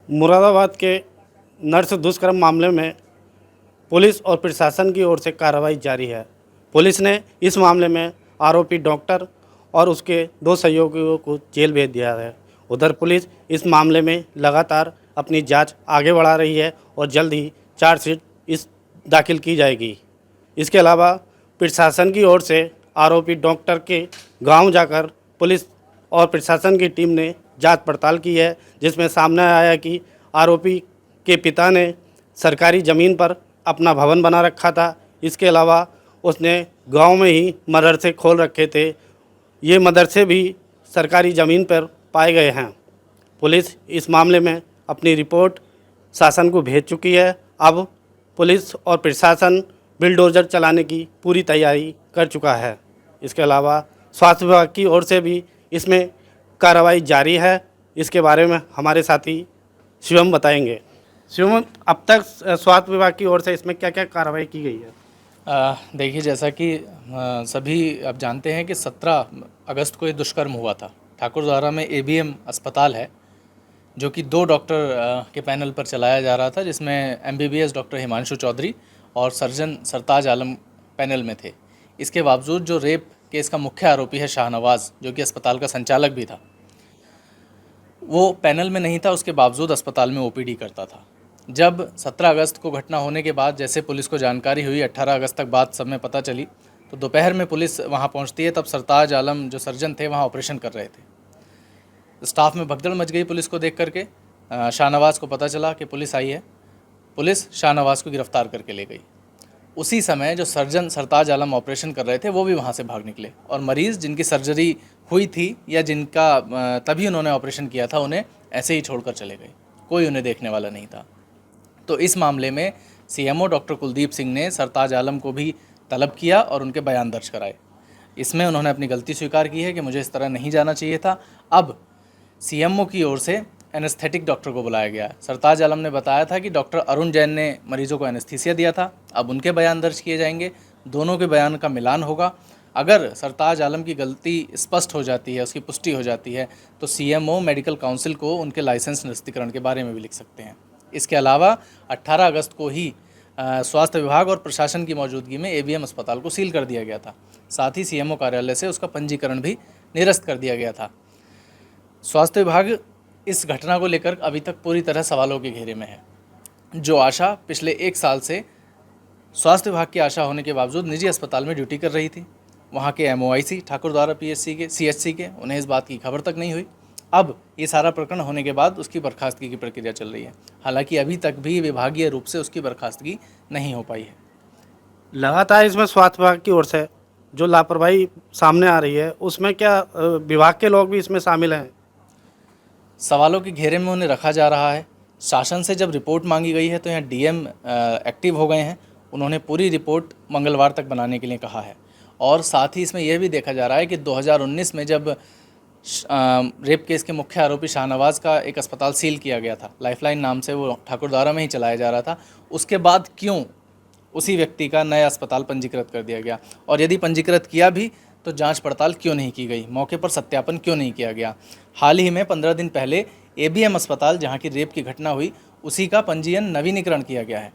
मुरादाबाद के नर्स दुष्कर्म मामले में पुलिस और प्रशासन की ओर से कार्रवाई जारी है। पुलिस ने इस मामले में आरोपी डॉक्टर और उसके 2 सहयोगियों को जेल भेज दिया है। उधर पुलिस इस मामले में लगातार अपनी जांच आगे बढ़ा रही है और जल्द ही चार्जशीट दाखिल की जाएगी। इसके अलावा प्रशासन की ओर से आरोपी डॉक्टर के गांव जाकर पुलिस और प्रशासन की टीम ने जांच पड़ताल की है, जिसमें सामने आया कि आरोपी के पिता ने सरकारी ज़मीन पर अपना भवन बना रखा था। इसके अलावा उसने गांव में ही मदरसे खोल रखे थे। ये मदरसे भी सरकारी ज़मीन पर पाए गए हैं। पुलिस इस मामले में अपनी रिपोर्ट शासन को भेज चुकी है। अब पुलिस और प्रशासन बिलडोज़र चलाने की पूरी तैयारी कर चुका है। इसके अलावा स्वास्थ्य विभाग की ओर से भी इसमें कार्रवाई जारी है। इसके बारे में हमारे साथी शिवम बताएंगे। शिवम, अब तक स्वास्थ्य विभाग की ओर से इसमें क्या क्या कार्रवाई की गई है? देखिए, जैसा कि सभी अब जानते हैं कि 17 अगस्त को ये दुष्कर्म हुआ था। ठाकुरद्वारा में एबीएम अस्पताल है, जो कि 2 डॉक्टर के पैनल पर चलाया जा रहा था, जिसमें एमबीबीएस डॉक्टर हिमांशु चौधरी और सर्जन सरताज आलम पैनल में थे। इसके बावजूद जो रेप केस का मुख्य आरोपी है शाहनवाज़, जो कि अस्पताल का संचालक भी था, वो पैनल में नहीं था। उसके बावजूद अस्पताल में ओपीडी करता था। जब 17 अगस्त को घटना होने के बाद जैसे पुलिस को जानकारी हुई, 18 अगस्त तक बात सब में पता चली, तो दोपहर में पुलिस वहाँ पहुँचती है। तब सरताज आलम जो सर्जन थे वहाँ ऑपरेशन कर रहे थे। स्टाफ में भगदड़ मच गई पुलिस को देख करके। शाहनवाज़ को पता चला कि पुलिस आई है। पुलिस शाहनवाज़ को गिरफ्तार करके ले गई। उसी समय जो सर्जन सरताज आलम ऑपरेशन कर रहे थे वो भी वहाँ से भाग निकले, और मरीज़ जिनकी सर्जरी हुई थी या जिनका तभी उन्होंने ऑपरेशन किया था, उन्हें ऐसे ही छोड़कर चले गए। कोई उन्हें देखने वाला नहीं था। तो इस मामले में सीएमओ डॉक्टर कुलदीप सिंह ने सरताज आलम को भी तलब किया और उनके बयान दर्ज कराए। इसमें उन्होंने अपनी गलती स्वीकार की है कि मुझे इस तरह नहीं जाना चाहिए था। अब सीएमओ की ओर से एनेस्थेटिक डॉक्टर को बुलाया गया है। सरताज आलम ने बताया था कि डॉक्टर अरुण जैन ने मरीजों को एनेस्थीसिया दिया था। अब उनके बयान दर्ज किए जाएंगे, दोनों के बयान का मिलान होगा। अगर सरताज आलम की गलती स्पष्ट हो जाती है, उसकी पुष्टि हो जाती है, तो सीएमओ मेडिकल काउंसिल को उनके लाइसेंस निरस्तीकरण के बारे में भी लिख सकते हैं। इसके अलावा 18 अगस्त को ही स्वास्थ्य विभाग और प्रशासन की मौजूदगी में एबीएम अस्पताल को सील कर दिया गया था। साथ ही सीएमओ कार्यालय से उसका पंजीकरण भी निरस्त कर दिया गया था। स्वास्थ्य विभाग इस घटना को लेकर अभी तक पूरी तरह सवालों के घेरे में है। जो आशा पिछले 1 साल से स्वास्थ्य विभाग की आशा होने के बावजूद निजी अस्पताल में ड्यूटी कर रही थी, वहाँ के एमओआईसी ठाकुरद्वारा पीएचसी के सीएचसी के, उन्हें इस बात की खबर तक नहीं हुई। अब ये सारा प्रकरण होने के बाद उसकी बर्खास्तगी की प्रक्रिया चल रही है। हालांकि अभी तक भी विभागीय रूप से उसकी बर्खास्तगी नहीं हो पाई है। लगातार इसमें स्वास्थ्य विभाग की ओर से जो लापरवाही सामने आ रही है, उसमें क्या विभाग के लोग भी इसमें शामिल हैं? सवालों के घेरे में उन्हें रखा जा रहा है। शासन से जब रिपोर्ट मांगी गई है तो यहाँ डीएम एक्टिव हो गए हैं। उन्होंने पूरी रिपोर्ट मंगलवार तक बनाने के लिए कहा है। और साथ ही इसमें यह भी देखा जा रहा है कि 2019 में जब रेप केस के मुख्य आरोपी शाहनवाज़ का एक अस्पताल सील किया गया था, लाइफलाइन नाम से, वो ठाकुरद्वारा में ही चलाया जा रहा था, उसके बाद क्यों उसी व्यक्ति का नया अस्पताल पंजीकृत कर दिया गया, और यदि पंजीकृत किया भी तो जांच पड़ताल क्यों नहीं की गई, मौके पर सत्यापन क्यों नहीं किया गया। हाल ही में 15 दिन पहले एबीएम अस्पताल जहां की रेप की घटना हुई, उसी का पंजीयन नवीनीकरण किया गया है।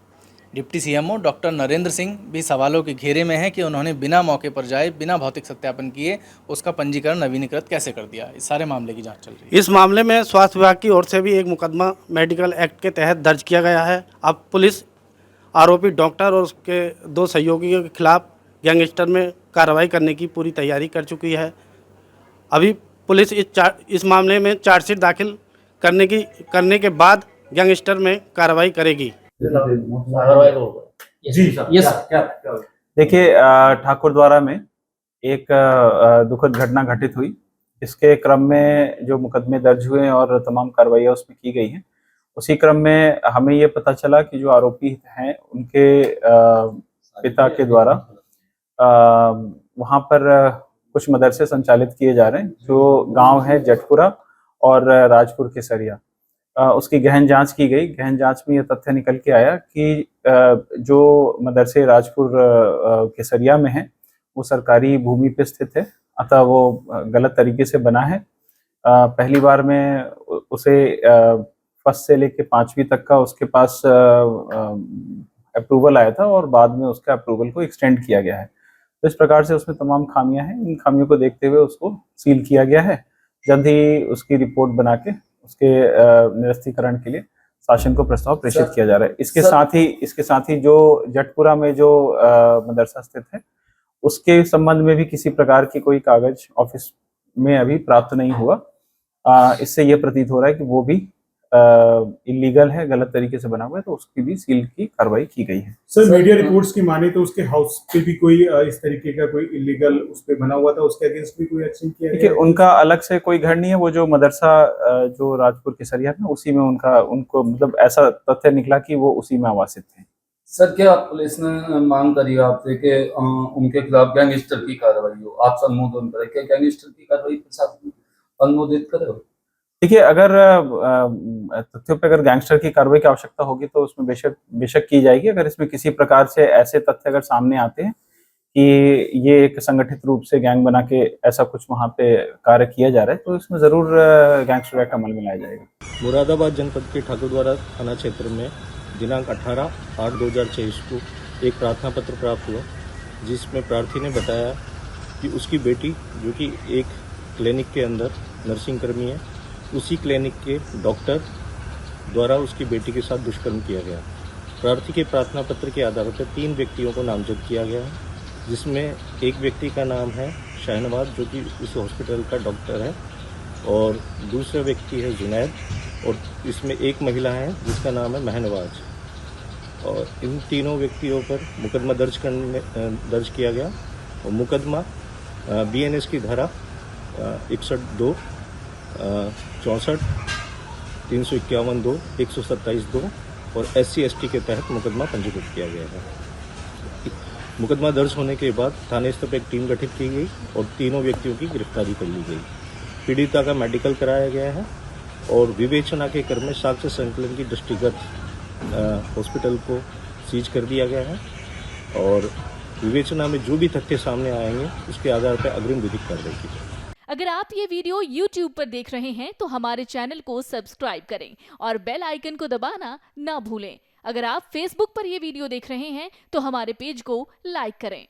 Deputy CMO doctor Narendra Singh भी सवालों के घेरे में हैं कि उन्होंने बिना मौके पर जाए, बिना भौतिक सत्यापन किए उसका पंजीकरण नवीनीकृत कैसे कर दिया। इस सारे मामले की जाँच चल रही है। इस मामले में स्वास्थ्य विभाग की ओर से भी एक मुकदमा मेडिकल एक्ट के तहत दर्ज किया गया है। अब पुलिस आरोपी डॉक्टर और उसके 2 सहयोगियों के खिलाफ गैंगस्टर में कार्रवाई करने की पूरी तैयारी कर चुकी है। अभी पुलिस इस मामले में चार्जशीट दाखिल करने के बाद गैंगस्टर में कार्रवाई करेगी। जी यस। देखिए, ठाकुरद्वारा में एक दुखद घटना घटित हुई। इसके क्रम में जो मुकदमे दर्ज हुए और तमाम कार्रवाइयाँ उसमें की गई हैं, उसी क्रम में हमें ये पता चला कि जो आरोपी हैं उनके पिता के द्वारा वहाँ पर कुछ मदरसे संचालित किए जा रहे हैं, जो गांव है जटपुरा और राजपुर केसरिया। उसकी गहन जांच की गई। गहन जांच में यह तथ्य निकल के आया कि जो मदरसे राजपुर केसरिया में है वो सरकारी भूमि पे स्थित है, अतः वो गलत तरीके से बना है। पहली बार में उसे फर्स्ट से लेके 5वीं तक का उसके पास अप्रूवल आया था और बाद में उसका अप्रूवल को एक्सटेंड किया गया है। तो इस प्रकार से उसमें तमाम खामियां हैं। इन खामियों को देखते हुए उसको सील किया गया है। जल्द ही उसकी रिपोर्ट बना के उसके निरस्तीकरण के लिए शासन को प्रस्ताव प्रेषित किया जा रहा है। इसके साथ ही जो जटपुरा में जो मदरसा स्थित है उसके संबंध में भी किसी प्रकार की कोई कागज ऑफिस में अभी प्राप्त नहीं हुआ। इससे यह प्रतीत हो रहा है कि वो भी इलीगल है, गलत तरीके से बना हुआ है, तो उसकी भी सील की कार्रवाई की गई है। सर मीडिया रिपोर्ट्स की माने तो उसके हाउस पे भी कोई इस तरीके का कोई इलीगल उस पे बना हुआ था, उसके अगेंस्ट भी कोई एक्शन किया देखिए, गया? उनका अलग से कोई घर नहीं है। वो जो मदरसा जो राजपुर केसरिया में उसी में उनको मतलब ऐसा तथ्य निकला कि वो उसी में आवासित थे। सर क्या पुलिस ने मांग करी आपसे कि उनके खिलाफ गैंगस्टर की कार्रवाई हो, आप संबोधन करें, क्या गैंगस्टर की कार्रवाई प्रशासन अनुमोदित करे? देखिए, अगर तथ्यों पे अगर गैंगस्टर की कार्रवाई की आवश्यकता होगी तो उसमें बेशक की जाएगी। अगर इसमें किसी प्रकार से ऐसे तथ्य अगर सामने आते हैं कि ये एक संगठित रूप से गैंग बना के ऐसा कुछ वहाँ पे कार्य किया जा रहा है तो इसमें जरूर गैंगस्टर एक्ट अमल में लाया जाएगा। मुरादाबाद जनपद के ठाकुरद्वारा थाना क्षेत्र में दिनांक 18/8/2023 को एक प्रार्थना पत्र प्राप्त हुआ, जिसमें प्रार्थी ने बताया कि उसकी बेटी, जो कि एक क्लिनिक के अंदर नर्सिंग कर्मी है, उसी क्लिनिक के डॉक्टर द्वारा उसकी बेटी के साथ दुष्कर्म किया गया। प्रार्थी के प्रार्थना पत्र के आधार पर 3 व्यक्तियों को नामजद किया गया है, जिसमें एक व्यक्ति का नाम है शाहनवाज, जो कि उस हॉस्पिटल का डॉक्टर है, और दूसरा व्यक्ति है जुनैद, और इसमें एक महिला है जिसका नाम है महनवाज। और इन तीनों व्यक्तियों पर मुकदमा दर्ज किया गया और मुकदमा BNS की धारा 61(2), 64, 351(2), 127(2) और SC/ST के तहत मुकदमा पंजीकृत किया गया है। मुकदमा दर्ज होने के बाद थाने स्तर पर एक टीम गठित की गई और तीनों व्यक्तियों की गिरफ्तारी कर ली गई। पीड़िता का मेडिकल कराया गया है और विवेचना के क्रम में साक्ष्य संकलन की दृष्टिगत हॉस्पिटल को सीज कर दिया गया है और विवेचना में जो भी तथ्य सामने आएंगे उसके आधार पर अग्रिम विधिक कार्रवाई की जाएगी। अगर आप ये वीडियो YouTube पर देख रहे हैं तो हमारे चैनल को सब्सक्राइब करें और बेल आइकन को दबाना ना भूलें। अगर आप Facebook पर ये वीडियो देख रहे हैं तो हमारे पेज को लाइक करें।